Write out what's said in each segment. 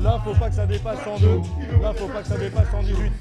Là, faut pas que ça dépasse 102. Là, faut pas que ça dépasse 118.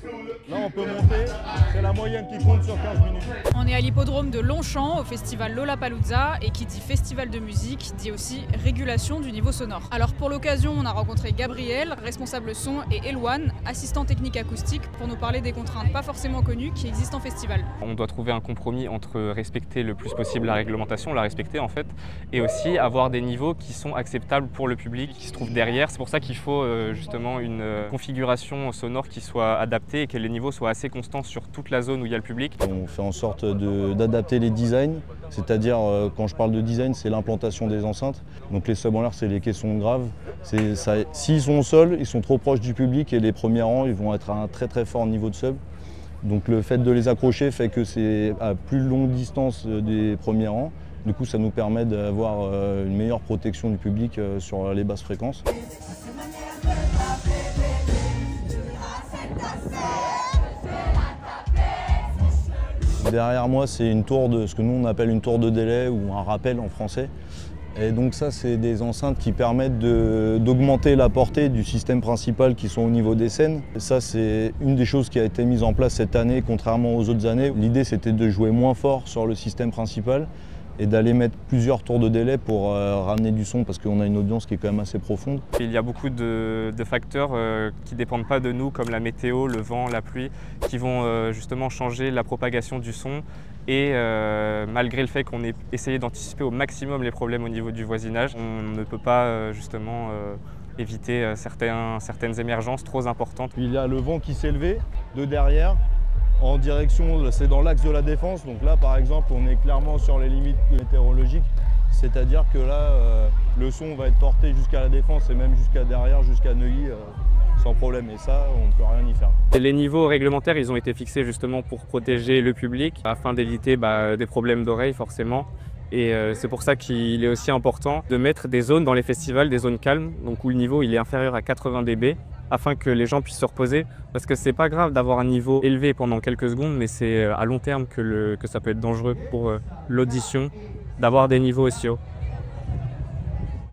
Là, on peut monter. C'est la moyenne qui compte sur 15 minutes. On est à l'hippodrome de Longchamp, au festival Lollapalooza, et qui dit festival de musique, dit aussi régulation du niveau sonore. Alors pour l'occasion, on a rencontré Gabriel, responsable son, et Eloane, assistant technique acoustique, pour nous parler des contraintes pas forcément connues qui existent en festival. On doit trouver un compromis entre respecter le plus possible la réglementation, la respecter en fait, et aussi avoir des niveaux qui sont acceptables pour le public qui se trouve derrière. C'est pour ça qu'il faut justement une configuration sonore qui soit adaptée et que les niveaux soient assez constants sur toute la zone où il y a le public. On fait en sorte d'adapter les designs, c'est-à-dire quand je parle de design, c'est l'implantation des enceintes. Donc les subs en l'air, c'est les caissons graves. S'ils sont au sol, ils sont trop proches du public et les premiers rangs, ils vont être à un très très fort niveau de sub. Donc le fait de les accrocher fait que c'est à plus longue distance des premiers rangs. Du coup, ça nous permet d'avoir une meilleure protection du public sur les basses fréquences. Derrière moi, c'est une tour de ce que nous on appelle une tour de délai ou un rappel en français. Et donc ça, c'est des enceintes qui permettent d'augmenter la portée du système principal qui sont au niveau des scènes. Et ça, c'est une des choses qui a été mise en place cette année, contrairement aux autres années. L'idée, c'était de jouer moins fort sur le système principal et d'aller mettre plusieurs tours de délai pour ramener du son parce qu'on a une audience qui est quand même assez profonde. Il y a beaucoup de facteurs qui ne dépendent pas de nous, comme la météo, le vent, la pluie, qui vont justement changer la propagation du son. Et malgré le fait qu'on ait essayé d'anticiper au maximum les problèmes au niveau du voisinage, on ne peut pas justement éviter certaines émergences trop importantes. Puis il y a le vent qui s'est levé de derrière. En direction, c'est dans l'axe de la Défense, donc là par exemple on est clairement sur les limites météorologiques, c'est-à-dire que là le son va être porté jusqu'à la Défense et même jusqu'à derrière, jusqu'à Neuilly, sans problème, et ça on ne peut rien y faire. Les niveaux réglementaires ils ont été fixés justement pour protéger le public, afin d'éviter des problèmes d'oreilles forcément. Et c'est pour ça qu'il est aussi important de mettre des zones dans les festivals, des zones calmes, donc où le niveau il est inférieur à 80 dB, afin que les gens puissent se reposer. Parce que c'est pas grave d'avoir un niveau élevé pendant quelques secondes, mais c'est à long terme que ça peut être dangereux pour l'audition d'avoir des niveaux aussi hauts.